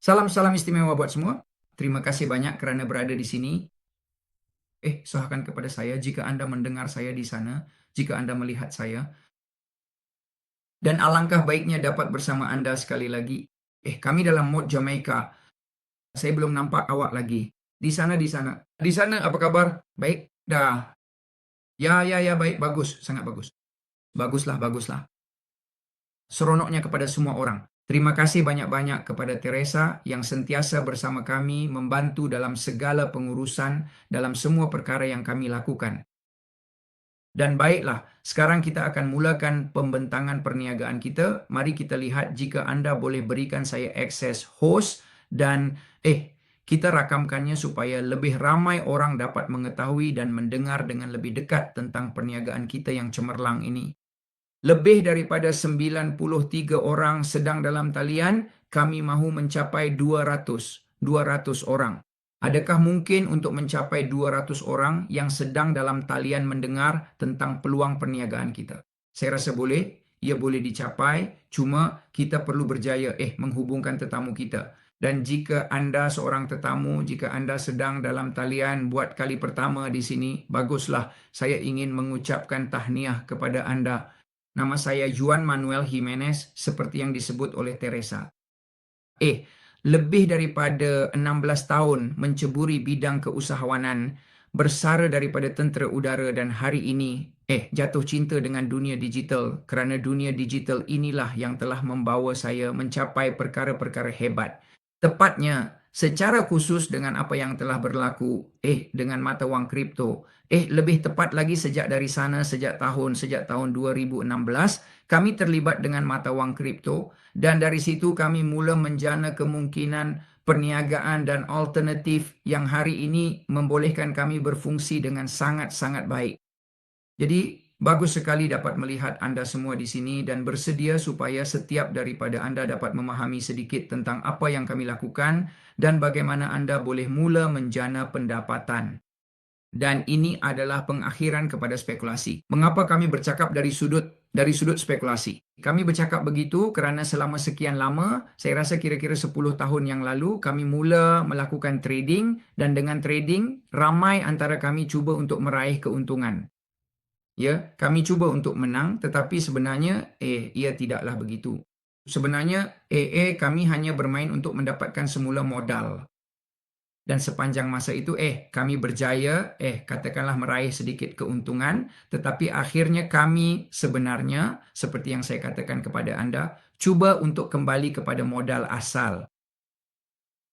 Salam-salam istimewa buat semua. Terima kasih banyak kerana berada di sini. Usahakan kepada saya jika Anda mendengar saya di sana, jika Anda melihat saya. Dan alangkah baiknya dapat bersama Anda sekali lagi. Kami dalam mod Jamaica. Saya belum nampak awak lagi. Di sana, di sana. Di sana, apa kabar? Baik? Dah. Ya, ya, ya, baik. Bagus. Sangat bagus. Baguslah, baguslah. Seronoknya kepada semua orang. Terima kasih banyak-banyak kepada Teresa yang sentiasa bersama kami membantu dalam segala pengurusan, dalam semua perkara yang kami lakukan. Dan baiklah, sekarang kita akan mulakan pembentangan perniagaan kita. Mari kita lihat jika Anda boleh berikan saya akses host dan kita rakamkannya supaya lebih ramai orang dapat mengetahui dan mendengar dengan lebih dekat tentang perniagaan kita yang cemerlang ini. Lebih daripada 93 orang sedang dalam talian, kami mahu mencapai 200 orang. Adakah mungkin untuk mencapai 200 orang yang sedang dalam talian mendengar tentang peluang perniagaan kita? Saya rasa boleh, ia boleh dicapai, cuma kita perlu berjaya menghubungkan tetamu kita. Dan jika Anda seorang tetamu, jika Anda sedang dalam talian buat kali pertama di sini, baguslah. Saya ingin mengucapkan tahniah kepada Anda. Nama saya Juan Manuel Jimenez, seperti yang disebut oleh Teresa. Lebih daripada 16 tahun menceburi bidang keusahawanan, bersara daripada tentera udara dan hari ini, jatuh cinta dengan dunia digital kerana dunia digital inilah yang telah membawa saya mencapai perkara-perkara hebat. Tepatnya, secara khusus dengan apa yang telah berlaku, dengan mata wang kripto. Lebih tepat lagi sejak tahun 2016, kami terlibat dengan mata wang kripto dan dari situ kami mula menjana kemungkinan perniagaan dan alternatif yang hari ini membolehkan kami berfungsi dengan sangat-sangat baik. Jadi, bagus sekali dapat melihat Anda semua di sini dan bersedia supaya setiap daripada Anda dapat memahami sedikit tentang apa yang kami lakukan dan bagaimana Anda boleh mula menjana pendapatan. Dan ini adalah pengakhiran kepada spekulasi. Mengapa kami bercakap dari sudut spekulasi? Kami bercakap begitu kerana selama sekian lama, saya rasa kira-kira 10 tahun yang lalu, kami mula melakukan trading dan dengan trading, ramai antara kami cuba untuk meraih keuntungan. Ya, kami cuba untuk menang, tetapi sebenarnya ia tidaklah begitu. Sebenarnya kami hanya bermain untuk mendapatkan semula modal. Dan sepanjang masa itu kami berjaya katakanlah meraih sedikit keuntungan, tetapi akhirnya kami sebenarnya seperti yang saya katakan kepada Anda, cuba untuk kembali kepada modal asal.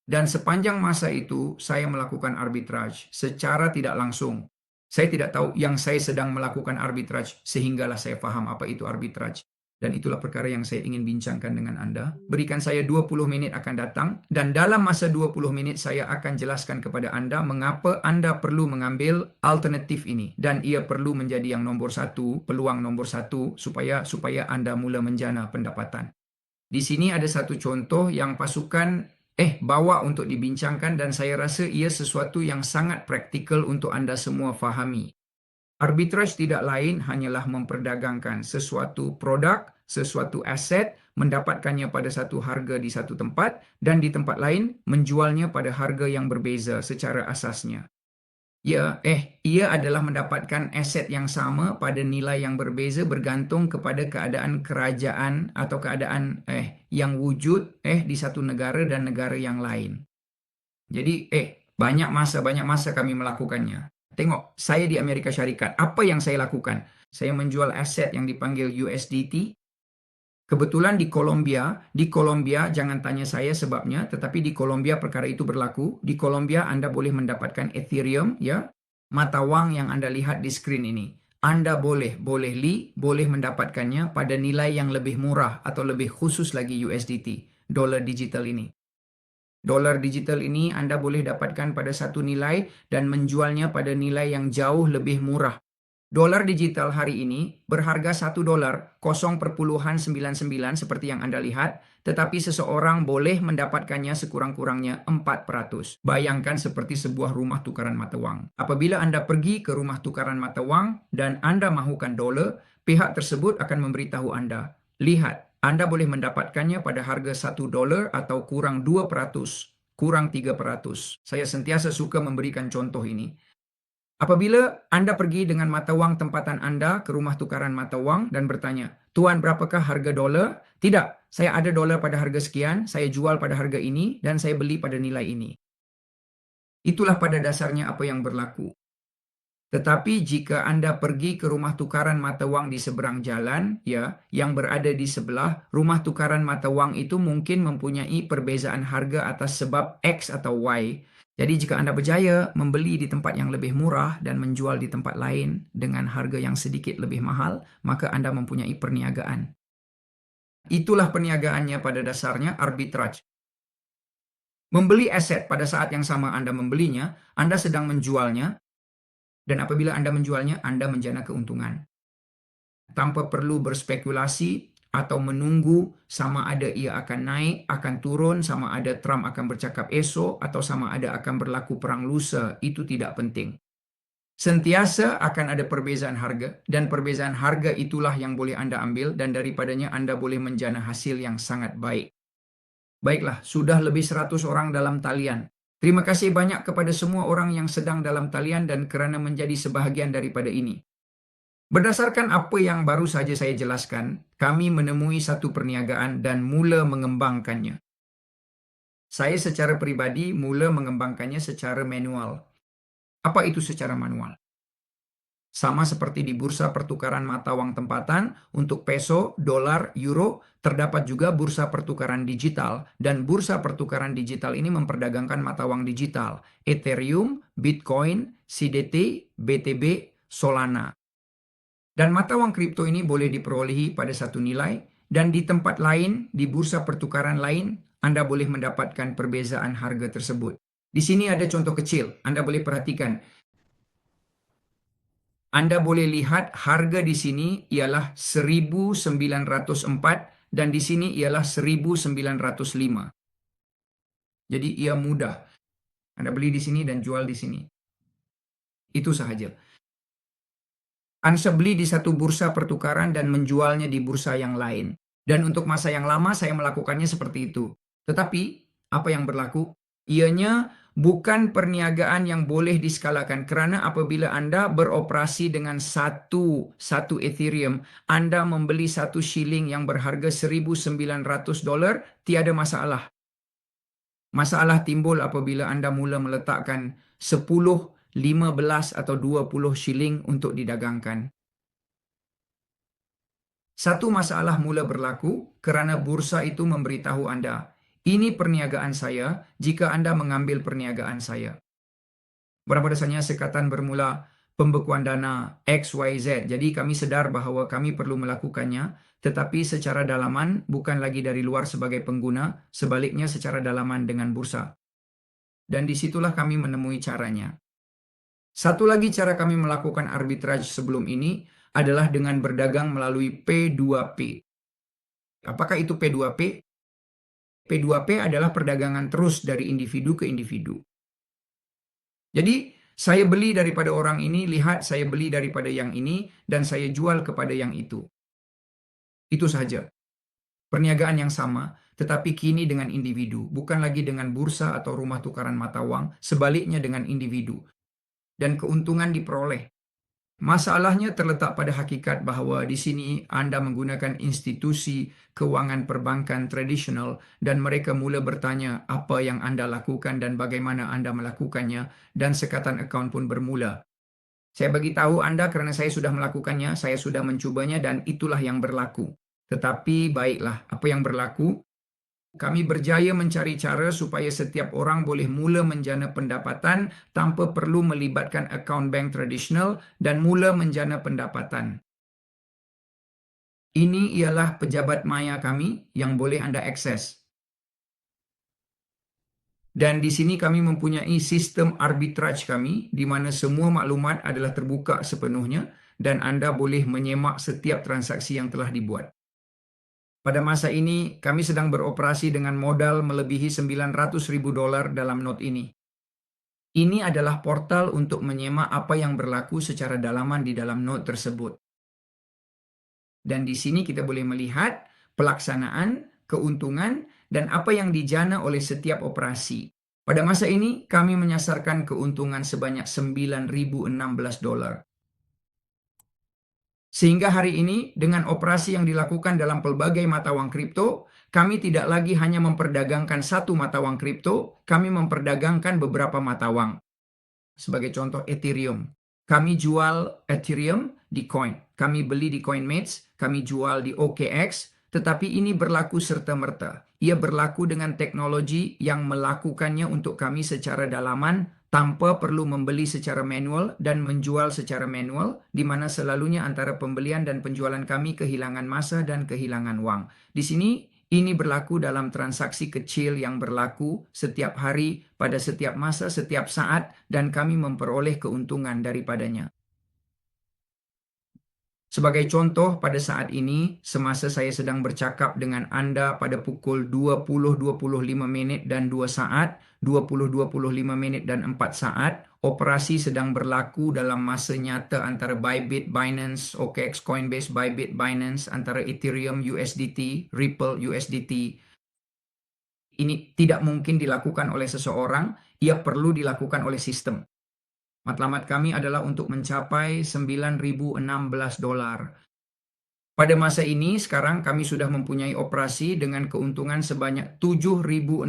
Dan sepanjang masa itu saya melakukan arbitrage secara tidak langsung. Saya tidak tahu yang saya sedang melakukan arbitrage sehinggalah saya faham apa itu arbitrage. Dan itulah perkara yang saya ingin bincangkan dengan Anda. Berikan saya 20 minit akan datang dan dalam masa 20 minit saya akan jelaskan kepada Anda mengapa Anda perlu mengambil alternatif ini dan ia perlu menjadi yang nombor satu, peluang nombor satu supaya Anda mula menjana pendapatan. Di sini ada satu contoh yang pasukan bawa untuk dibincangkan dan saya rasa ia sesuatu yang sangat praktikal untuk Anda semua fahami. Arbitrage tidak lain hanyalah memperdagangkan sesuatu produk, sesuatu aset, mendapatkannya pada satu harga di satu tempat dan di tempat lain menjualnya pada harga yang berbeza secara asasnya. Ya, ia adalah mendapatkan aset yang sama pada nilai yang berbeza bergantung kepada keadaan kerajaan atau keadaan yang wujud di satu negara dan negara yang lain. Jadi, banyak masa kami melakukannya. Tengok, saya di Amerika Syarikat. Apa yang saya lakukan? Saya menjual aset yang dipanggil USDT. Kebetulan di Kolombia, jangan tanya saya sebabnya, tetapi di Kolombia perkara itu berlaku. Di Kolombia Anda boleh mendapatkan Ethereum, ya, mata wang yang Anda lihat di skrin ini. Anda boleh mendapatkannya pada nilai yang lebih murah atau lebih khusus lagi USDT, dolar digital ini. Dolar digital ini Anda boleh dapatkan pada satu nilai dan menjualnya pada nilai yang jauh lebih murah. Dolar digital hari ini berharga $1 0,99 seperti yang Anda lihat, tetapi seseorang boleh mendapatkannya sekurang-kurangnya 4%. Bayangkan seperti sebuah rumah tukaran mata wang. Apabila Anda pergi ke rumah tukaran mata wang dan Anda mahukan dolar, pihak tersebut akan memberitahu Anda, lihat, Anda boleh mendapatkannya pada harga $1 atau kurang 2%, kurang 3%. Saya sentiasa suka memberikan contoh ini. Apabila Anda pergi dengan mata wang tempatan Anda ke rumah tukaran mata wang dan bertanya, "Tuan, berapakah harga dolar?" "Tidak, saya ada dolar pada harga sekian, saya jual pada harga ini, dan saya beli pada nilai ini." Itulah pada dasarnya apa yang berlaku. Tetapi jika Anda pergi ke rumah tukaran mata wang di seberang jalan, ya, yang berada di sebelah, rumah tukaran mata wang itu mungkin mempunyai perbezaan harga atas sebab X atau Y. Jadi jika Anda berjaya membeli di tempat yang lebih murah dan menjual di tempat lain dengan harga yang sedikit lebih mahal, maka Anda mempunyai perniagaan. Itulah perniagaannya pada dasarnya arbitrage. Membeli aset pada saat yang sama Anda membelinya, Anda sedang menjualnya, dan apabila Anda menjualnya, Anda menjana keuntungan. Tanpa perlu berspekulasi atau menunggu sama ada ia akan naik, akan turun, sama ada Trump akan bercakap esok, atau sama ada akan berlaku perang lusa, itu tidak penting. Sentiasa akan ada perbezaan harga, dan perbezaan harga itulah yang boleh Anda ambil, dan daripadanya Anda boleh menjana hasil yang sangat baik. Baiklah, sudah lebih 100 orang dalam talian. Terima kasih banyak kepada semua orang yang sedang dalam talian dan kerana menjadi sebahagian daripada ini. Berdasarkan apa yang baru saja saya jelaskan, kami menemui satu perniagaan dan mula mengembangkannya. Saya secara pribadi mula mengembangkannya secara manual. Apa itu secara manual? Sama seperti di bursa pertukaran mata wang tempatan, untuk peso, dolar, euro, terdapat juga bursa pertukaran digital, dan bursa pertukaran digital ini memperdagangkan mata wang digital, Ethereum, Bitcoin, CDT, BTB, Solana. Dan mata wang kripto ini boleh diperolehi pada satu nilai, dan di tempat lain, di bursa pertukaran lain, Anda boleh mendapatkan perbezaan harga tersebut. Di sini ada contoh kecil, Anda boleh perhatikan. Anda boleh lihat harga di sini ialah 1904 dan di sini ialah 1905. Jadi ia mudah. Anda beli di sini dan jual di sini. Itu sahaja. Anda beli di satu bursa pertukaran dan menjualnya di bursa yang lain. Dan untuk masa yang lama saya melakukannya seperti itu. Tetapi, apa yang berlaku? Ianya bukan perniagaan yang boleh diskalakan, kerana apabila Anda beroperasi dengan satu Ethereum, Anda membeli satu shilling yang berharga $1,900, tiada masalah. Masalah timbul apabila Anda mula meletakkan 10, 15 atau 20 shilling untuk didagangkan. Satu masalah mula berlaku kerana bursa itu memberitahu Anda, ini perniagaan saya jika Anda mengambil perniagaan saya. Pada dasarnya sekatan bermula pembekuan dana XYZ. Jadi kami sedar bahawa kami perlu melakukannya, tetapi secara dalaman bukan lagi dari luar sebagai pengguna, sebaliknya secara dalaman dengan bursa. Dan disitulah kami menemui caranya. Satu lagi cara kami melakukan arbitrage sebelum ini adalah dengan berdagang melalui P2P. Apakah itu P2P? P2P adalah perdagangan terus dari individu ke individu. Jadi, saya beli daripada orang ini, lihat saya beli daripada yang ini, dan saya jual kepada yang itu. Itu saja. Perniagaan yang sama, tetapi kini dengan individu, bukan lagi dengan bursa atau rumah tukaran mata wang, sebaliknya dengan individu. Dan keuntungan diperoleh. Masalahnya terletak pada hakikat bahawa di sini Anda menggunakan institusi kewangan perbankan tradisional dan mereka mula bertanya apa yang Anda lakukan dan bagaimana Anda melakukannya, dan sekatan akaun pun bermula. Saya bagi tahu Anda kerana saya sudah melakukannya, saya sudah mencubanya dan itulah yang berlaku. Tetapi baiklah, apa yang berlaku? Kami berjaya mencari cara supaya setiap orang boleh mula menjana pendapatan tanpa perlu melibatkan akaun bank tradisional dan mula menjana pendapatan. Ini ialah pejabat maya kami yang boleh Anda akses. Dan di sini kami mempunyai sistem arbitrage kami di mana semua maklumat adalah terbuka sepenuhnya dan Anda boleh menyemak setiap transaksi yang telah dibuat. Pada masa ini, kami sedang beroperasi dengan modal melebihi $900,000 dalam not ini. Ini adalah portal untuk menyemak apa yang berlaku secara dalaman di dalam not tersebut. Dan di sini kita boleh melihat pelaksanaan, keuntungan, dan apa yang dijana oleh setiap operasi. Pada masa ini, kami menyasarkan keuntungan sebanyak $9.016. Sehingga hari ini, dengan operasi yang dilakukan dalam pelbagai mata uang kripto, kami tidak lagi hanya memperdagangkan satu mata uang kripto, kami memperdagangkan beberapa mata uang. Sebagai contoh, Ethereum. Kami jual Ethereum di Coin. Kami beli di CoinMates, kami jual di OKX, tetapi ini berlaku serta-merta. Ia berlaku dengan teknologi yang melakukannya untuk kami secara dalaman tanpa perlu membeli secara manual dan menjual secara manual, di mana selalunya antara pembelian dan penjualan kami kehilangan masa dan kehilangan uang. Di sini, ini berlaku dalam transaksi kecil yang berlaku setiap hari, pada setiap masa, setiap saat, dan kami memperoleh keuntungan daripadanya. Sebagai contoh, pada saat ini, semasa saya sedang bercakap dengan Anda pada pukul 20.25 menit dan 2 saat, 20.25 menit dan 4 saat, operasi sedang berlaku dalam masa nyata antara Bybit, Binance, OKX, Coinbase, Bybit, Binance, antara Ethereum, USDT, Ripple, USDT. Ini tidak mungkin dilakukan oleh seseorang, ia perlu dilakukan oleh sistem. Matlamat kami adalah untuk mencapai $9.016. Pada masa ini, sekarang kami sudah mempunyai operasi dengan keuntungan sebanyak $7.673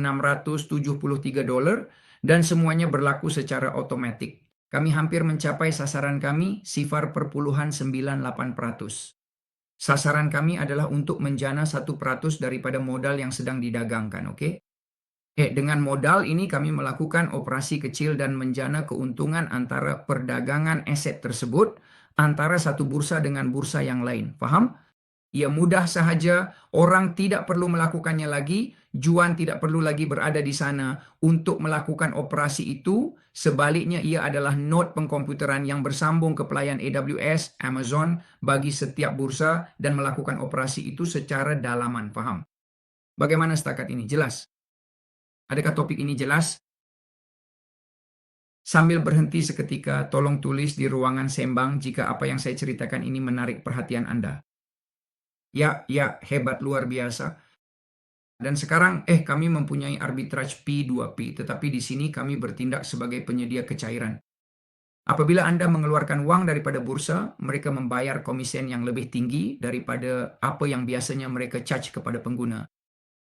dan semuanya berlaku secara otomatis. Kami hampir mencapai sasaran kami, sifar perpuluhan 98%. Sasaran kami adalah untuk menjana 1% daripada modal yang sedang didagangkan, oke? Dengan modal ini kami melakukan operasi kecil dan menjana keuntungan antara perdagangan aset tersebut antara satu bursa dengan bursa yang lain. Paham? Ia mudah sahaja, orang tidak perlu melakukannya lagi, Juan tidak perlu lagi berada di sana untuk melakukan operasi itu. Sebaliknya, ia adalah node pengkomputeran yang bersambung ke pelayan AWS, Amazon, bagi setiap bursa dan melakukan operasi itu secara dalaman. Paham? Bagaimana setakat ini? Jelas? Adakah topik ini jelas? Sambil berhenti seketika, tolong tulis di ruangan sembang jika apa yang saya ceritakan ini menarik perhatian Anda. Ya, hebat, luar biasa. Dan sekarang, kami mempunyai arbitrage P2P, tetapi di sini kami bertindak sebagai penyedia kecairan. Apabila Anda mengeluarkan uang daripada bursa, mereka membayar komisen yang lebih tinggi daripada apa yang biasanya mereka charge kepada pengguna.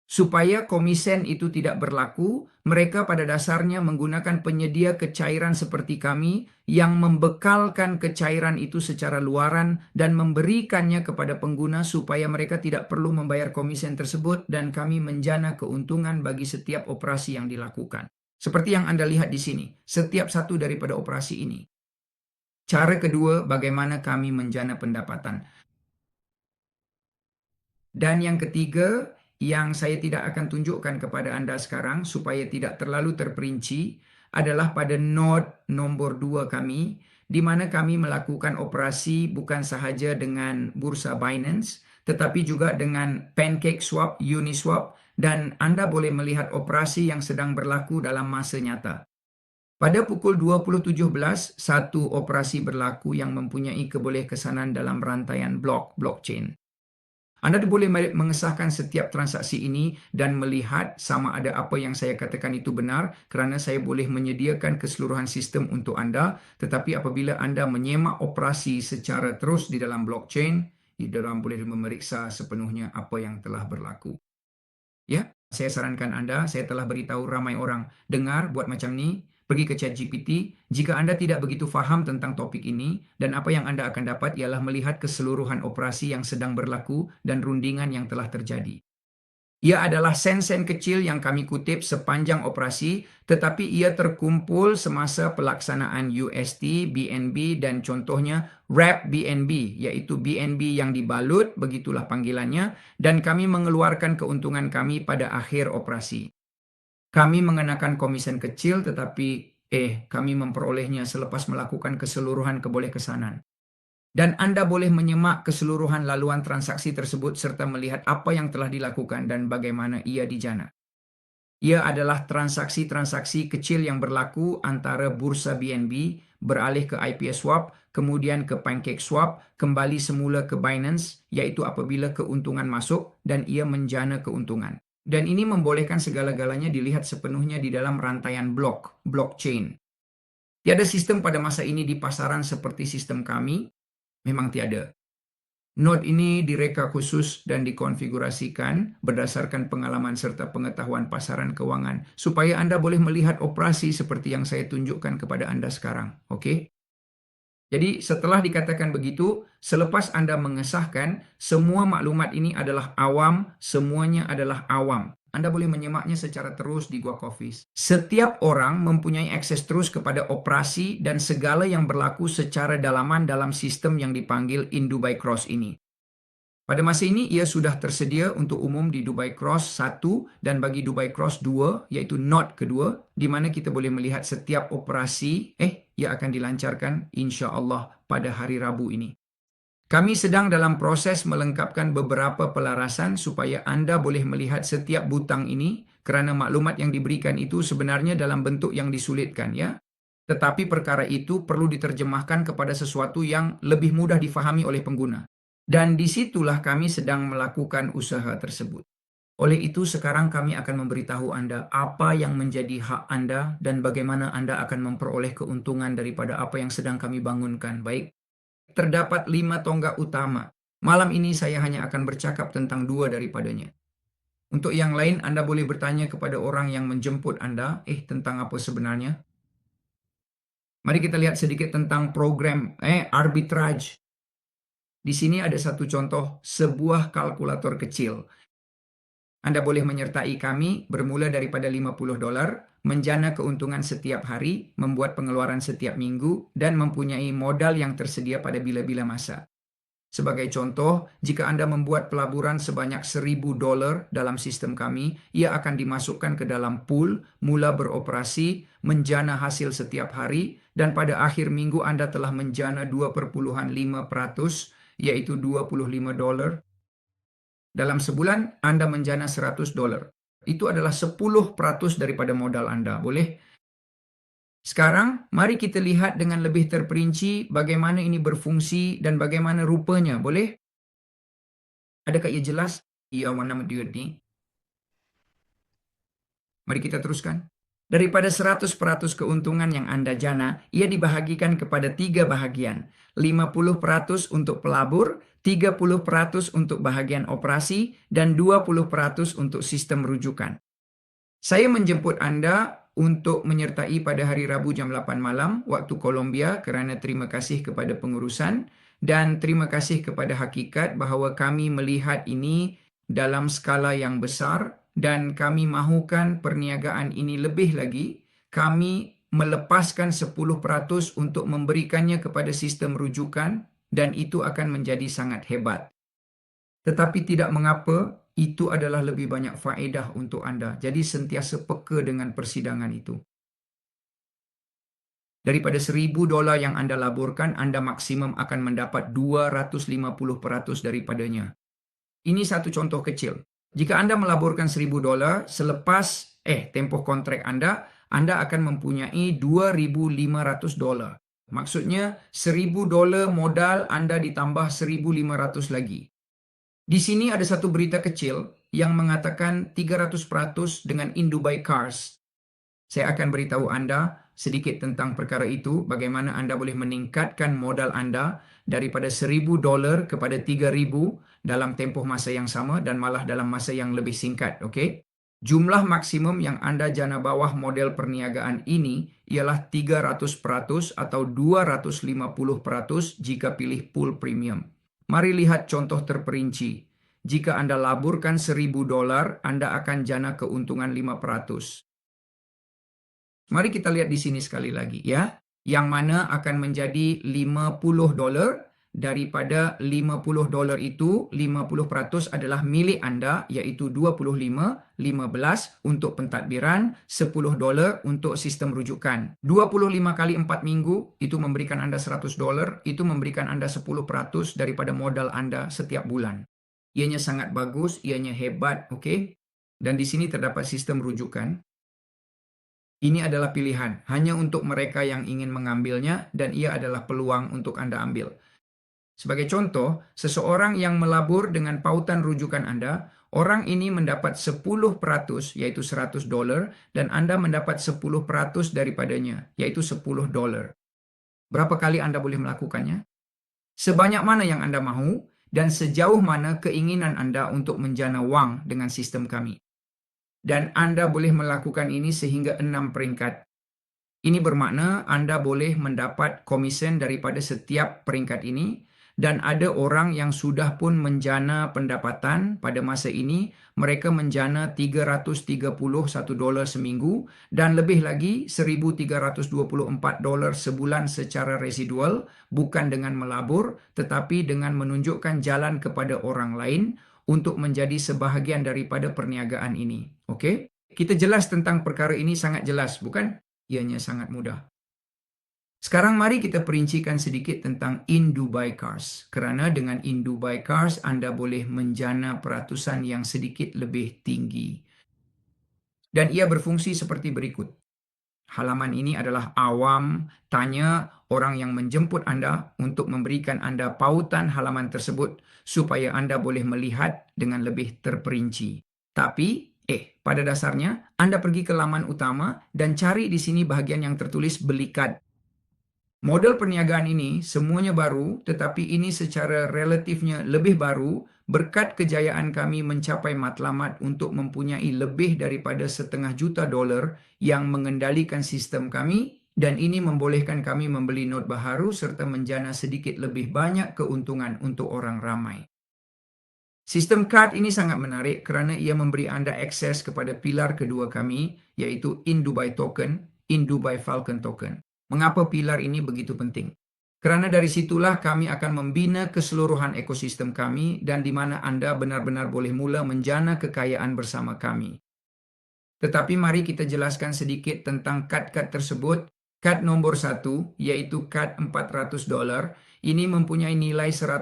Supaya komisen itu tidak berlaku, mereka pada dasarnya menggunakan penyedia kecairan seperti kami yang membekalkan kecairan itu secara luaran dan memberikannya kepada pengguna supaya mereka tidak perlu membayar komisen tersebut dan kami menjana keuntungan bagi setiap operasi yang dilakukan. Seperti yang Anda lihat di sini, setiap satu daripada operasi ini. Cara kedua, bagaimana kami menjana pendapatan. Dan yang ketiga, yang saya tidak akan tunjukkan kepada Anda sekarang supaya tidak terlalu terperinci adalah pada node nomor 2 kami, di mana kami melakukan operasi bukan sahaja dengan bursa Binance, tetapi juga dengan PancakeSwap, Uniswap, dan Anda boleh melihat operasi yang sedang berlaku dalam masa nyata. Pada pukul 20.17, satu operasi berlaku yang mempunyai kebolehkesanan dalam rantaian blockchain. Anda boleh mengesahkan setiap transaksi ini dan melihat sama ada apa yang saya katakan itu benar kerana saya boleh menyediakan keseluruhan sistem untuk Anda. Tetapi apabila Anda menyemak operasi secara terus di dalam blockchain, Anda boleh memeriksa sepenuhnya apa yang telah berlaku. Ya, saya sarankan Anda, saya telah beritahu ramai orang, dengar buat macam ni, pergi ke ChatGPT. Jika Anda tidak begitu faham tentang topik ini, dan apa yang Anda akan dapat ialah melihat keseluruhan operasi yang sedang berlaku dan rundingan yang telah terjadi. Ia adalah sen-sen kecil yang kami kutip sepanjang operasi, tetapi ia terkumpul semasa pelaksanaan UST, BNB, dan contohnya Wrap BNB, yaitu BNB yang dibalut, begitulah panggilannya, dan kami mengeluarkan keuntungan kami pada akhir operasi. Kami mengenakan komisen kecil, tetapi kami memperolehnya selepas melakukan keseluruhan kebolehkesanan. Dan Anda boleh menyemak keseluruhan laluan transaksi tersebut serta melihat apa yang telah dilakukan dan bagaimana ia dijana. Ia adalah transaksi-transaksi kecil yang berlaku antara bursa BNB beralih ke IPS Swap, kemudian ke PancakeSwap, kembali semula ke Binance, yaitu apabila keuntungan masuk dan ia menjana keuntungan. Dan ini membolehkan segala-galanya dilihat sepenuhnya di dalam rantaian blockchain. Tiada sistem pada masa ini di pasaran seperti sistem kami, memang tiada. Node ini direka khusus dan dikonfigurasikan berdasarkan pengalaman serta pengetahuan pasaran keuangan supaya Anda boleh melihat operasi seperti yang saya tunjukkan kepada Anda sekarang. Oke? Jadi setelah dikatakan begitu, selepas Anda mengesahkan, semua maklumat ini adalah awam, semuanya adalah awam. Anda boleh menyimaknya secara terus di Guac Office. Setiap orang mempunyai akses terus kepada operasi dan segala yang berlaku secara dalaman dalam sistem yang dipanggil In Dubai Cross ini. Pada masa ini, ia sudah tersedia untuk umum di Dubai Cross 1 dan bagi Dubai Cross 2, yaitu node kedua, di mana kita boleh melihat setiap operasi, ia akan dilancarkan insya Allah pada hari Rabu ini. Kami sedang dalam proses melengkapkan beberapa pelarasan supaya Anda boleh melihat setiap butang ini kerana maklumat yang diberikan itu sebenarnya dalam bentuk yang disulitkan, ya. Tetapi perkara itu perlu diterjemahkan kepada sesuatu yang lebih mudah difahami oleh pengguna. Dan disitulah kami sedang melakukan usaha tersebut. Oleh itu sekarang kami akan memberitahu Anda apa yang menjadi hak Anda dan bagaimana Anda akan memperoleh keuntungan daripada apa yang sedang kami bangunkan. Baik. Terdapat 5 tonggak utama. Malam ini saya hanya akan bercakap tentang 2 daripadanya. Untuk yang lain, Anda boleh bertanya kepada orang yang menjemput Anda, tentang apa sebenarnya. Mari kita lihat sedikit tentang program arbitrage. Di sini ada satu contoh, sebuah kalkulator kecil. Anda boleh menyertai kami bermula daripada $50, menjana keuntungan setiap hari, membuat pengeluaran setiap minggu, dan mempunyai modal yang tersedia pada bila-bila masa. Sebagai contoh, jika Anda membuat pelaburan sebanyak $1,000 dalam sistem kami, ia akan dimasukkan ke dalam pool, mula beroperasi, menjana hasil setiap hari, dan pada akhir minggu Anda telah menjana 2,5%, yaitu $25. Dalam sebulan, Anda menjana $100. Itu adalah 10% daripada modal Anda. Boleh? Sekarang, mari kita lihat dengan lebih terperinci bagaimana ini berfungsi dan bagaimana rupanya. Boleh? Adakah ia jelas? Ia mana duit ni? Mari kita teruskan. Daripada 100% keuntungan yang Anda jana, ia dibahagikan kepada 3 bahagian. 50% untuk pelabur, 30% untuk bahagian operasi, dan 20% untuk sistem rujukan. Saya menjemput Anda untuk menyertai pada hari Rabu jam 8 malam waktu Kolombia kerana terima kasih kepada pengurusan dan terima kasih kepada hakikat bahawa kami melihat ini dalam skala yang besar dan kami mahukan perniagaan ini lebih lagi. Kami melepaskan 10% untuk memberikannya kepada sistem rujukan dan itu akan menjadi sangat hebat. Tetapi tidak mengapa, itu adalah lebih banyak faedah untuk Anda. Jadi sentiasa peka dengan persidangan itu. Daripada $1,000 yang Anda laburkan, Anda maksimum akan mendapat 250% daripadanya. Ini satu contoh kecil. Jika Anda melaburkan $1,000 selepas tempoh kontrak Anda akan mempunyai $2,500. Maksudnya $1,000 modal Anda ditambah 1,500 lagi. Di sini ada satu berita kecil yang mengatakan 300% dengan In Dubai Cars. Saya akan beritahu Anda sedikit tentang perkara itu, bagaimana Anda boleh meningkatkan modal Anda daripada $1,000 kepada 3,000 dalam tempoh masa yang sama dan malah dalam masa yang lebih singkat. Okay? Jumlah maksimum yang Anda jana bawah model perniagaan ini ialah 300% atau 250% jika pilih pool premium. Mari lihat contoh terperinci. Jika Anda laburkan $1,000, Anda akan jana keuntungan 5%. Mari kita lihat di sini sekali lagi, ya. Yang mana akan menjadi $50 daripada $50 itu 50% adalah milik Anda, iaitu 25, 15 untuk pentadbiran, $10 untuk sistem rujukan. 25 kali 4 minggu itu memberikan Anda $100, itu memberikan Anda 10% daripada modal Anda setiap bulan. Ianya sangat bagus, ianya hebat, okey? Dan di sini terdapat sistem rujukan. Ini adalah pilihan, hanya untuk mereka yang ingin mengambilnya, dan ia adalah peluang untuk Anda ambil. Sebagai contoh, seseorang yang melabur dengan pautan rujukan Anda, orang ini mendapat 10%, yaitu $100, dan Anda mendapat 10% daripadanya, yaitu $10. Berapa kali Anda boleh melakukannya? Sebanyak mana yang Anda mahu, dan sejauh mana keinginan Anda untuk menjana wang dengan sistem kami. Dan Anda boleh melakukan ini sehingga 6 peringkat. Ini bermakna Anda boleh mendapat komisen daripada setiap peringkat ini, dan ada orang yang sudah pun menjana pendapatan pada masa ini, mereka menjana $331 seminggu, dan lebih lagi $1,324 sebulan secara residual, bukan dengan melabur, tetapi dengan menunjukkan jalan kepada orang lain untuk menjadi sebahagian daripada perniagaan ini. Oke? Kita jelas tentang perkara ini, sangat jelas, bukan? Ianya sangat mudah. Sekarang mari kita perincikan sedikit tentang In Dubai Cars. Kerana dengan In Dubai Cars, Anda boleh menjana peratusan yang sedikit lebih tinggi. Dan ia berfungsi seperti berikut. Halaman ini adalah awam, tanya orang yang menjemput Anda untuk memberikan Anda pautan halaman tersebut supaya Anda boleh melihat dengan lebih terperinci. Tapi, pada dasarnya, Anda pergi ke laman utama dan cari di sini bahagian yang tertulis beli kad. Model perniagaan ini semuanya baru, tetapi ini secara relatifnya lebih baru berkat kejayaan kami mencapai matlamat untuk mempunyai lebih daripada $500,000 yang mengendalikan sistem kami, dan ini membolehkan kami membeli not baharu serta menjana sedikit lebih banyak keuntungan untuk orang ramai. Sistem kad ini sangat menarik kerana ia memberi Anda akses kepada pilar kedua kami, iaitu In Dubai Token, In Dubai Falcon Token. Mengapa pilar ini begitu penting? Kerana dari situlah kami akan membina keseluruhan ekosistem kami dan di mana Anda benar-benar boleh mula menjana kekayaan bersama kami. Tetapi mari kita jelaskan sedikit tentang kad-kad tersebut. Kad nombor 1, yaitu kad $400, ini mempunyai nilai $100,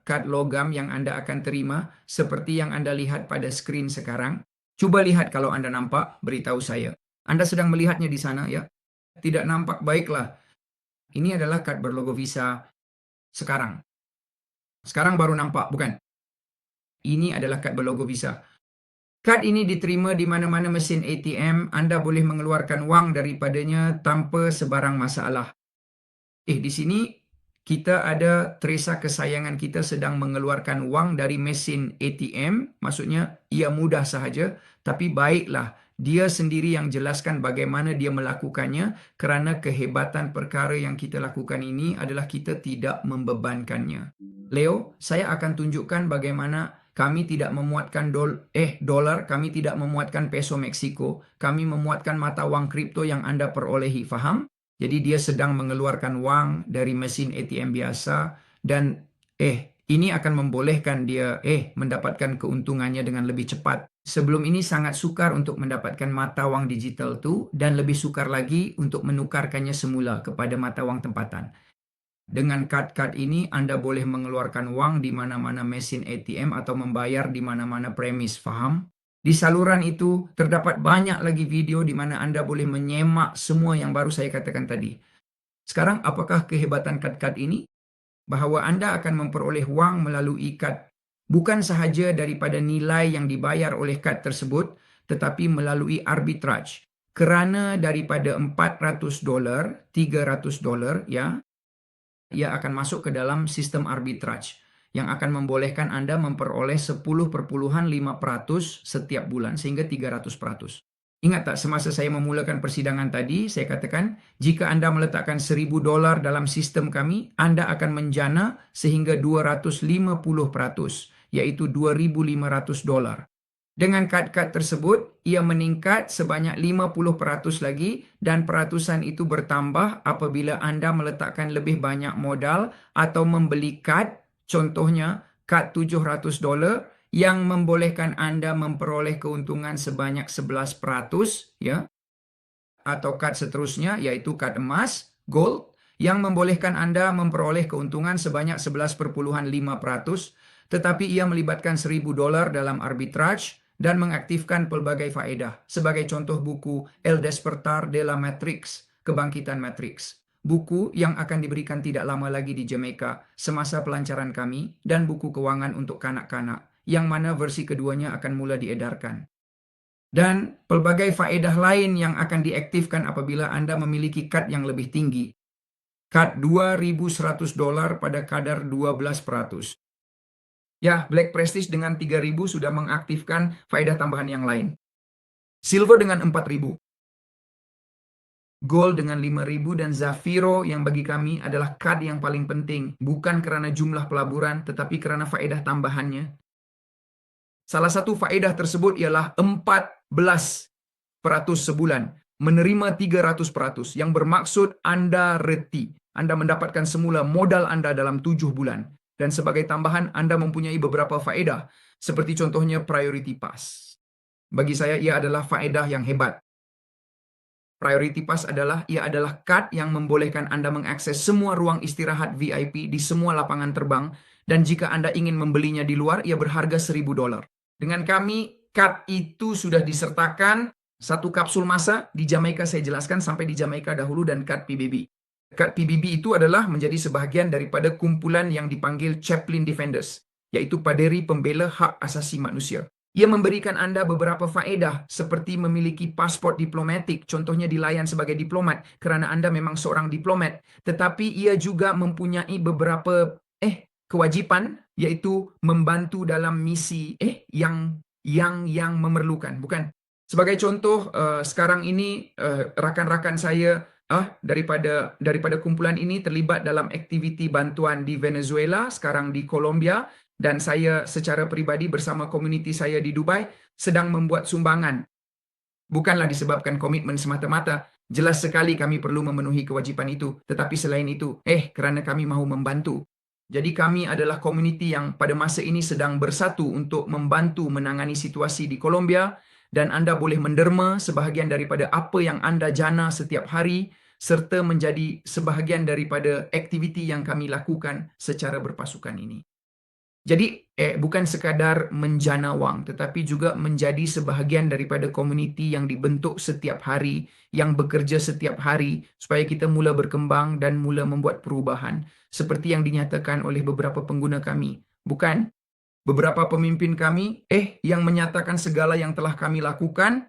kad logam yang Anda akan terima, seperti yang Anda lihat pada skrin sekarang. Coba lihat kalau Anda nampak, beritahu saya. Anda sedang melihatnya di sana, ya? Tidak nampak, baiklah. Ini adalah kad berlogo Visa sekarang. Sekarang baru nampak, bukan? Ini adalah kad berlogo Visa. Kad ini diterima di mana-mana mesin ATM, Anda boleh mengeluarkan wang daripadanya tanpa sebarang masalah. Di sini kita ada Teresa kesayangan kita sedang mengeluarkan wang dari mesin ATM, maksudnya ia mudah sahaja, tapi baiklah, dia sendiri yang jelaskan bagaimana dia melakukannya, kerana kehebatan perkara yang kita lakukan ini adalah kita tidak membebankannya. Leo, saya akan tunjukkan bagaimana kami tidak memuatkan dolar, kami tidak memuatkan peso Meksiko, kami memuatkan mata wang kripto yang Anda perolehi, faham? Jadi dia sedang mengeluarkan wang dari mesin ATM biasa, dan ini akan membolehkan dia mendapatkan keuntungannya dengan lebih cepat. Sebelum ini sangat sukar untuk mendapatkan mata wang digital tu, dan lebih sukar lagi untuk menukarkannya semula kepada mata wang tempatan. Dengan kad-kad ini, Anda boleh mengeluarkan wang di mana-mana mesin ATM atau membayar di mana-mana premis, faham? Di saluran itu terdapat banyak lagi video di mana Anda boleh menyemak semua yang baru saya katakan tadi. Sekarang, apakah kehebatan kad-kad ini? Bahawa Anda akan memperoleh wang melalui kad, bukan sahaja daripada nilai yang dibayar oleh kad tersebut, tetapi melalui arbitrage. Kerana daripada $400, $300, ya, ia akan masuk ke dalam sistem arbitrage yang akan membolehkan Anda memperoleh 10,5% setiap bulan, sehingga 300%. Ingat tak, semasa saya memulakan persidangan tadi, saya katakan, jika Anda meletakkan $1,000 dalam sistem kami, Anda akan menjana sehingga 250%, yaitu $2,500. Dengan kad-kad tersebut, ia meningkat sebanyak 50% lagi, dan peratusan itu bertambah apabila Anda meletakkan lebih banyak modal atau membeli kad, contohnya kad $700 yang membolehkan Anda memperoleh keuntungan sebanyak 11%, ya, atau kad seterusnya yaitu kad emas, gold, yang membolehkan Anda memperoleh keuntungan sebanyak 11,5%, tetapi ia melibatkan $1,000 dalam arbitrage, dan mengaktifkan pelbagai faedah. Sebagai contoh buku El Despertar de la Matrix, Kebangkitan Matrix. Buku yang akan diberikan tidak lama lagi di Jamaika semasa pelancaran kami, dan buku keuangan untuk kanak-kanak, yang mana versi keduanya akan mula diedarkan. Dan pelbagai faedah lain yang akan diaktifkan apabila Anda memiliki kad yang lebih tinggi. Kad $2.100 pada kadar 12%. Ya, Black Prestige dengan 3.000 sudah mengaktifkan faedah tambahan yang lain. Silver dengan 4.000. Gold dengan 5.000 dan Zafiro yang bagi kami adalah kad yang paling penting. Bukan karena jumlah pelaburan, tetapi karena faedah tambahannya. Salah satu faedah tersebut ialah 14% sebulan. Menerima 300%. Yang bermaksud Anda reti. Anda mendapatkan semula modal Anda dalam 7 bulan. Dan sebagai tambahan, Anda mempunyai beberapa faedah. Seperti contohnya Priority Pass. Bagi saya, ia adalah faedah yang hebat. Priority Pass ia adalah kad yang membolehkan Anda mengakses semua ruang istirahat VIP di semua lapangan terbang, dan jika Anda ingin membelinya di luar, ia berharga $1.000. Dengan kami, kad itu sudah disertakan satu kapsul masa. Di Jamaika saya jelaskan sampai di Jamaika dahulu, dan kad PBB. Kad PBB itu adalah menjadi sebahagian daripada kumpulan yang dipanggil Chaplain Defenders, yaitu paderi pembela hak asasi manusia. Ia memberikan Anda beberapa faedah seperti memiliki paspor diplomatik, contohnya dilayan sebagai diplomat kerana Anda memang seorang diplomat, tetapi ia juga mempunyai beberapa kewajipan, yaitu membantu dalam misi yang memerlukan, bukan? Sebagai contoh, sekarang ini rakan-rakan saya daripada kumpulan ini terlibat dalam aktiviti bantuan di Venezuela, sekarang di Colombia. Dan saya secara pribadi bersama komuniti saya di Dubai sedang membuat sumbangan. Bukanlah disebabkan komitmen semata-mata. Jelas sekali kami perlu memenuhi kewajipan itu. Tetapi selain itu, kerana kami mahu membantu. Jadi kami adalah komuniti yang pada masa ini sedang bersatu untuk membantu menangani situasi di Colombia. Dan Anda boleh menderma sebahagian daripada apa yang Anda jana setiap hari, serta menjadi sebahagian daripada aktiviti yang kami lakukan secara berpasukan ini. Jadi bukan sekadar menjana wang, tetapi juga menjadi sebahagian daripada komuniti yang dibentuk setiap hari, yang bekerja setiap hari, supaya kita mula berkembang dan mula membuat perubahan. Seperti yang dinyatakan oleh beberapa pengguna kami. Bukan beberapa pemimpin kami, yang menyatakan segala yang telah kami lakukan,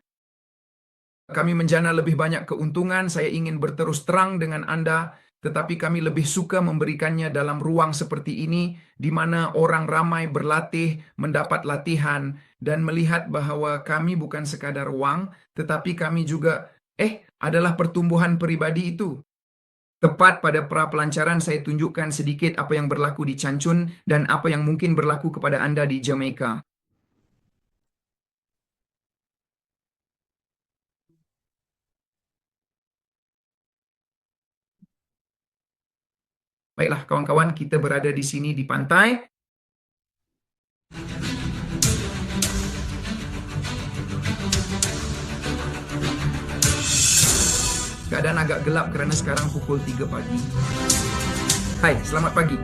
kami menjana lebih banyak keuntungan, saya ingin berterus terang dengan Anda, tetapi kami lebih suka memberikannya dalam ruang seperti ini, di mana orang ramai berlatih, mendapat latihan, dan melihat bahawa kami bukan sekadar wang, tetapi kami juga adalah pertumbuhan peribadi itu. Tepat pada pra-pelancaran saya tunjukkan sedikit apa yang berlaku di Cancun dan apa yang mungkin berlaku kepada Anda di Jamaika. Baiklah kawan-kawan, kita berada di sini di pantai. Keadaan agak gelap kerana sekarang pukul 3 pagi. Hai, selamat pagi.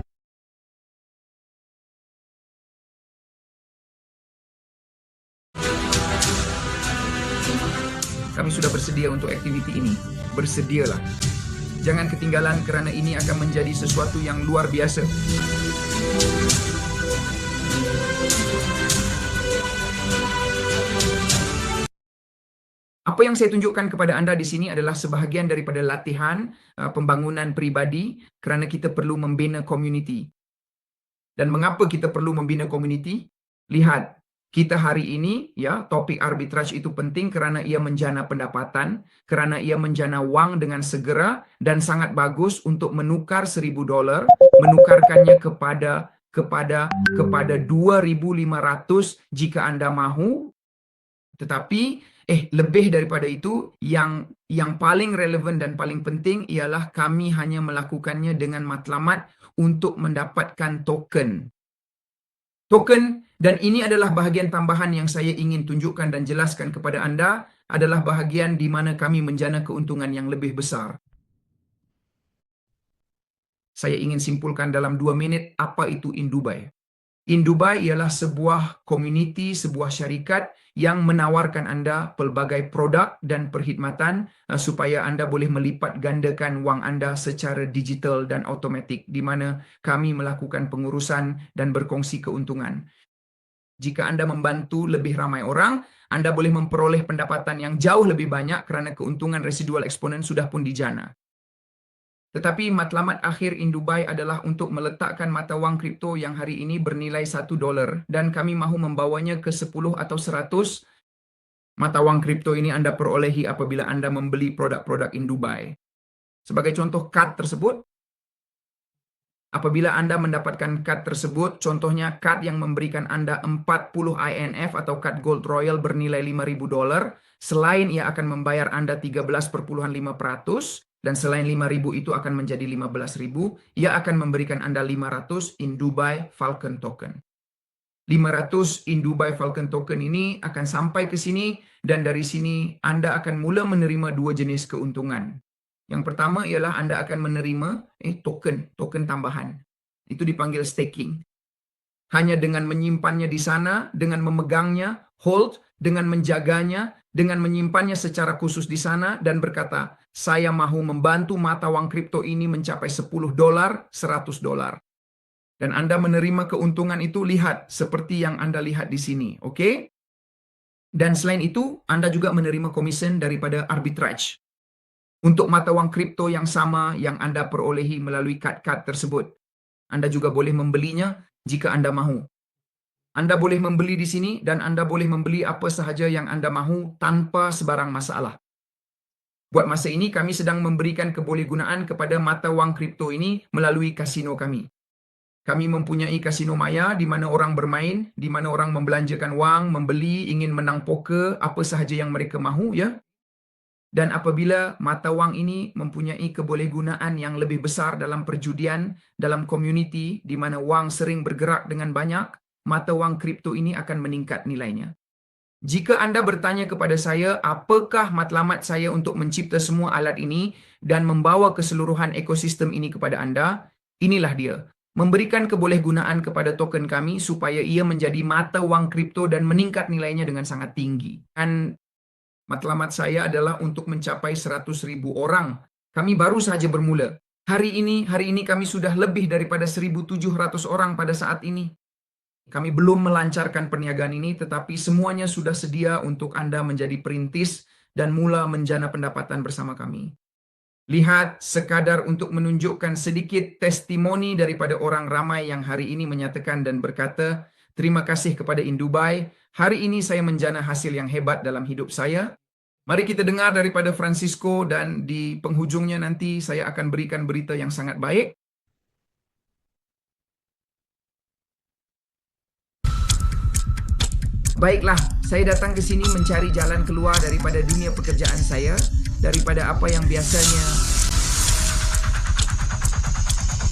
Kami sudah bersedia untuk aktiviti ini. Bersedialah. Jangan ketinggalan kerana ini akan menjadi sesuatu yang luar biasa. Apa yang saya tunjukkan kepada Anda di sini adalah sebahagian daripada latihan pembangunan peribadi kerana kita perlu membina komuniti. Dan mengapa kita perlu membina komuniti? Lihat, kita hari ini, topik arbitrage itu penting kerana ia menjana pendapatan, kerana ia menjana wang dengan segera, dan sangat bagus untuk menukar $1.000, menukarkannya kepada 2.500 jika Anda mahu. Tetapi lebih daripada itu, yang paling relevan dan paling penting ialah kami hanya melakukannya dengan matlamat untuk mendapatkan token. Dan ini adalah bahagian tambahan yang saya ingin tunjukkan dan jelaskan kepada Anda, adalah bahagian di mana kami menjana keuntungan yang lebih besar. Saya ingin simpulkan dalam 2 minit apa itu Indubai. InDubai ialah sebuah komuniti, sebuah syarikat yang menawarkan Anda pelbagai produk dan perkhidmatan supaya Anda boleh melipat gandakan wang Anda secara digital dan automatik, di mana kami melakukan pengurusan dan berkongsi keuntungan. Jika Anda membantu lebih ramai orang, Anda boleh memperoleh pendapatan yang jauh lebih banyak kerana keuntungan residual eksponen sudah pun dijana. Tetapi matlamat akhir InDubai adalah untuk meletakkan mata wang kripto yang hari ini bernilai $1 dan kami mahu membawanya ke 10 atau 100 mata wang kripto ini Anda perolehi apabila Anda membeli produk-produk InDubai. Sebagai contoh kad tersebut, apabila Anda mendapatkan kad tersebut, contohnya kad yang memberikan Anda 40 INF atau kad Gold Royal bernilai $5.000, selain ia akan membayar Anda 13,5%, dan selain 5.000 itu akan menjadi 15.000, ia akan memberikan Anda 500 InDubai Falcon Token. 500 InDubai Falcon Token ini akan sampai ke sini, dan dari sini Anda akan mula menerima dua jenis keuntungan. Yang pertama ialah Anda akan menerima token tambahan. Itu dipanggil staking. Hanya dengan menyimpannya di sana, dengan memegangnya, hold, dengan menjaganya, dengan menyimpannya secara khusus di sana, dan berkata, saya mahu membantu mata wang kripto ini mencapai $10, $100. Dan Anda menerima keuntungan itu, lihat, seperti yang Anda lihat di sini, oke? Dan selain itu, Anda juga menerima komisen daripada arbitrage. Untuk mata wang kripto yang sama yang Anda perolehi melalui kad-kad tersebut. Anda juga boleh membelinya jika Anda mahu. Anda boleh membeli di sini dan Anda boleh membeli apa sahaja yang Anda mahu tanpa sebarang masalah. Buat masa ini, kami sedang memberikan kebolehgunaan kepada mata wang kripto ini melalui kasino kami. Kami mempunyai kasino maya di mana orang bermain, di mana orang membelanjakan wang, membeli, ingin menang poker, apa sahaja yang mereka mahu, ya. Dan apabila mata wang ini mempunyai kebolehgunaan yang lebih besar dalam perjudian, dalam komuniti di mana wang sering bergerak dengan banyak, mata wang kripto ini akan meningkat nilainya. Jika Anda bertanya kepada saya, apakah matlamat saya untuk mencipta semua alat ini dan membawa keseluruhan ekosistem ini kepada Anda? Inilah dia. Memberikan kebolehgunaan kepada token kami supaya ia menjadi mata wang kripto dan meningkat nilainya dengan sangat tinggi. Dan matlamat saya adalah untuk mencapai 100.000 orang. Kami baru saja bermula. Hari ini kami sudah lebih daripada 1.700 orang pada saat ini. Kami belum melancarkan perniagaan ini, tetapi semuanya sudah sedia untuk Anda menjadi perintis dan mula menjana pendapatan bersama kami. Lihat, sekadar untuk menunjukkan sedikit testimoni daripada orang ramai yang hari ini menyatakan dan berkata, terima kasih kepada InDubai, hari ini saya menjana hasil yang hebat dalam hidup saya. Mari kita dengar daripada Francisco dan di penghujungnya nanti saya akan berikan berita yang sangat baik. Baiklah, saya datang ke sini mencari jalan keluar daripada dunia pekerjaan saya, daripada apa yang biasanya.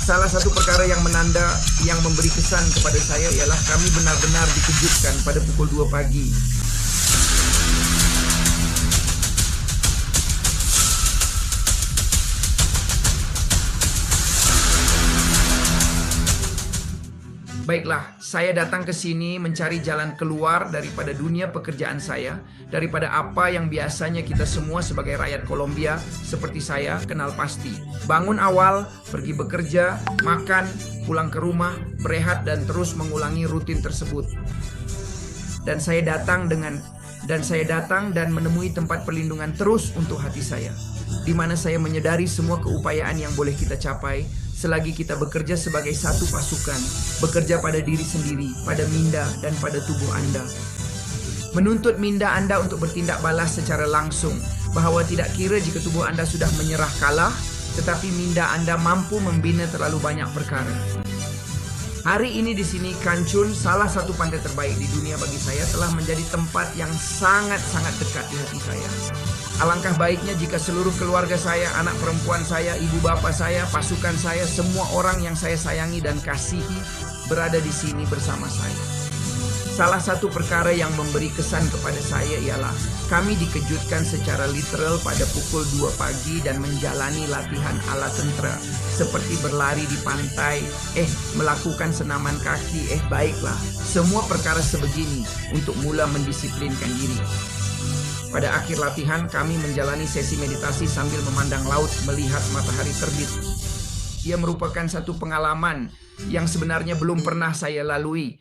Salah satu perkara yang memberi kesan kepada saya ialah kami benar-benar dikejutkan pada pukul 2 pagi. Baiklah, saya datang ke sini mencari jalan keluar daripada dunia pekerjaan saya, daripada apa yang biasanya kita semua sebagai rakyat Kolombia seperti saya kenal pasti. Bangun awal, pergi bekerja, makan, pulang ke rumah, berehat dan terus mengulangi rutin tersebut. Dan saya datang dan menemui tempat perlindungan terus untuk hati saya, di mana saya menyadari semua keupayaan yang boleh kita capai selagi kita bekerja sebagai satu pasukan, bekerja pada diri sendiri, pada minda dan pada tubuh Anda. Menuntut minda Anda untuk bertindak balas secara langsung, bahawa tidak kira jika tubuh Anda sudah menyerah kalah, tetapi minda Anda mampu membina terlalu banyak perkara. Hari ini di sini Cancun, salah satu pantai terbaik di dunia bagi saya, telah menjadi tempat yang sangat-sangat dekat di hati saya. Alangkah baiknya jika seluruh keluarga saya, anak perempuan saya, ibu bapa saya, pasukan saya, semua orang yang saya sayangi dan kasihi berada di sini bersama saya. Salah satu perkara yang memberi kesan kepada saya ialah kami dikejutkan secara literal pada pukul 2 pagi dan menjalani latihan ala tentera seperti berlari di pantai, melakukan senaman kaki, baiklah, semua perkara sebegini untuk mula mendisiplinkan diri. Pada akhir latihan, kami menjalani sesi meditasi sambil memandang laut melihat matahari terbit. Ia merupakan satu pengalaman yang sebenarnya belum pernah saya lalui.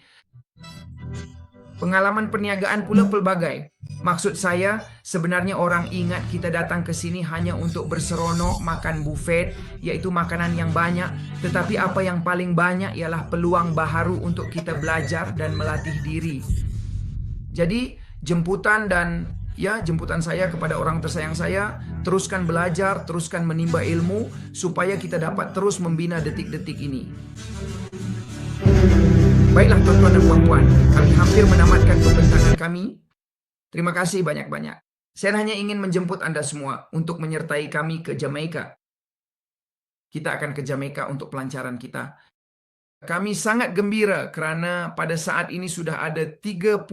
Pengalaman perniagaan pula pelbagai. Maksud saya, sebenarnya orang ingat kita datang ke sini hanya untuk berseronok makan buffet, yaitu makanan yang banyak. Tetapi apa yang paling banyak ialah peluang baharu untuk kita belajar dan melatih diri. Jadi, jemputan saya kepada orang tersayang saya, teruskan belajar, teruskan menimba ilmu, supaya kita dapat terus membina detik-detik ini. Baiklah tuan-tuan dan puan-puan, kami hampir menamatkan pembentangan kami. Terima kasih banyak-banyak. Saya hanya ingin menjemput Anda semua untuk menyertai kami ke Jamaika. Kita akan ke Jamaika untuk pelancaran kita. Kami sangat gembira kerana pada saat ini sudah ada 35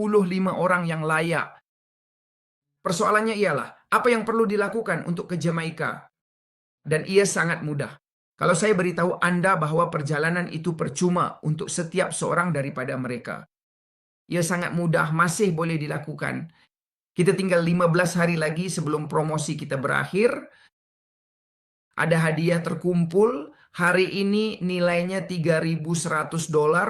orang yang layak. Persoalannya ialah, apa yang perlu dilakukan untuk ke Jamaika? Dan ia sangat mudah. Kalau saya beritahu Anda bahwa perjalanan itu percuma untuk setiap seorang daripada mereka. Ia sangat mudah, masih boleh dilakukan. Kita tinggal 15 hari lagi sebelum promosi kita berakhir. Ada hadiah terkumpul. Hari ini nilainya $3.100,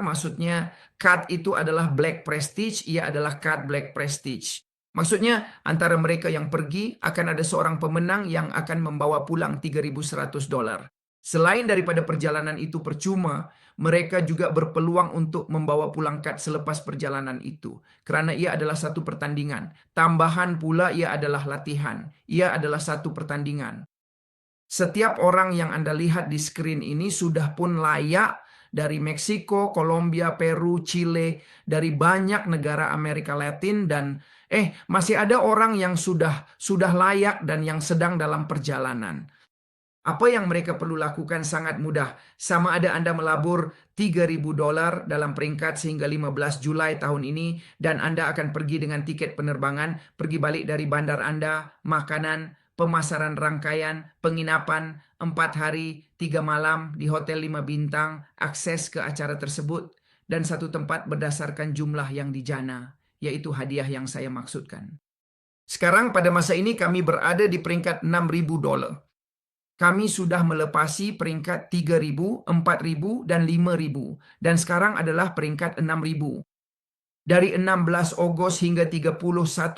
maksudnya card itu adalah Black Prestige, ia adalah card Black Prestige. Maksudnya antara mereka yang pergi akan ada seorang pemenang yang akan membawa pulang $3.100. Selain daripada perjalanan itu percuma, mereka juga berpeluang untuk membawa pulang kad selepas perjalanan itu. Kerana ia adalah satu pertandingan. Tambahan pula ia adalah latihan. Ia adalah satu pertandingan. Setiap orang yang Anda lihat di skrin ini sudah pun layak dari Meksiko, Kolombia, Peru, Chile, dari banyak negara Amerika Latin dan masih ada orang yang sudah layak dan yang sedang dalam perjalanan. Apa yang mereka perlu lakukan sangat mudah. Sama ada Anda melabur $3.000 dalam peringkat sehingga 15 Julai tahun ini dan Anda akan pergi dengan tiket penerbangan, pergi balik dari bandar Anda, makanan, pemasaran rangkaian, penginapan, 4 hari, 3 malam di Hotel 5 Bintang, akses ke acara tersebut, dan satu tempat berdasarkan jumlah yang dijana, yaitu hadiah yang saya maksudkan. Sekarang pada masa ini kami berada di peringkat $6.000. Kami sudah melepasi peringkat 3.000, 4.000, dan 5.000. Dan sekarang adalah peringkat 6.000. Dari 16 Ogos hingga 31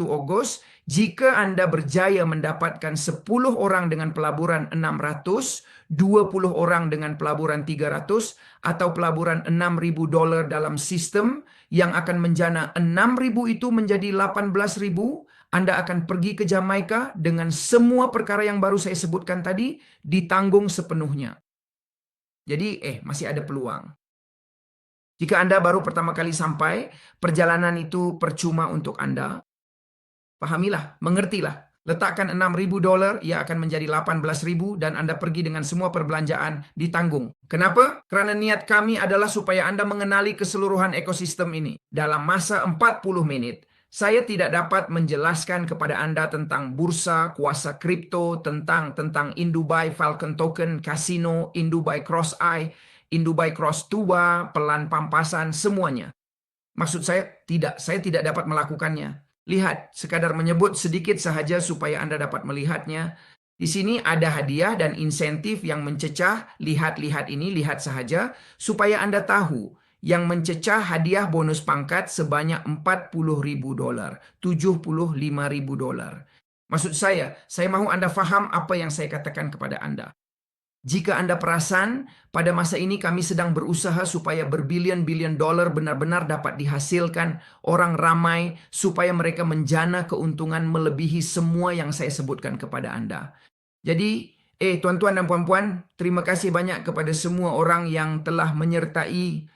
Ogos, jika Anda berjaya mendapatkan 10 orang dengan pelaburan 600, 20 orang dengan pelaburan 300, atau pelaburan $6.000 dalam sistem yang akan menjana 6.000 itu menjadi 18.000, Anda akan pergi ke Jamaika dengan semua perkara yang baru saya sebutkan tadi ditanggung sepenuhnya. Jadi, masih ada peluang. Jika Anda baru pertama kali sampai, perjalanan itu percuma untuk Anda. Pahamilah, mengertilah. Letakkan $6.000, ia akan menjadi 18.000 dan Anda pergi dengan semua perbelanjaan ditanggung. Kenapa? Karena niat kami adalah supaya Anda mengenali keseluruhan ekosistem ini. Dalam masa 40 menit, saya tidak dapat menjelaskan kepada Anda tentang bursa, kuasa kripto, tentang Indubai Falcon Token, kasino, Indubai Cross Eye, Indubai Cross Tuba, pelan pampasan, semuanya. Maksud saya tidak dapat melakukannya. Lihat, sekadar menyebut sedikit sahaja supaya Anda dapat melihatnya. Di sini ada hadiah dan insentif yang mencecah. Lihat ini, lihat sahaja, supaya Anda tahu. Yang mencecah hadiah bonus pangkat sebanyak $40.000, $75.000. Maksud saya mahu Anda faham apa yang saya katakan kepada Anda. Jika Anda perasan, pada masa ini kami sedang berusaha supaya berbilion-bilion dolar benar-benar dapat dihasilkan orang ramai supaya mereka menjana keuntungan melebihi semua yang saya sebutkan kepada Anda. Jadi, tuan-tuan dan puan-puan, terima kasih banyak kepada semua orang yang telah menyertai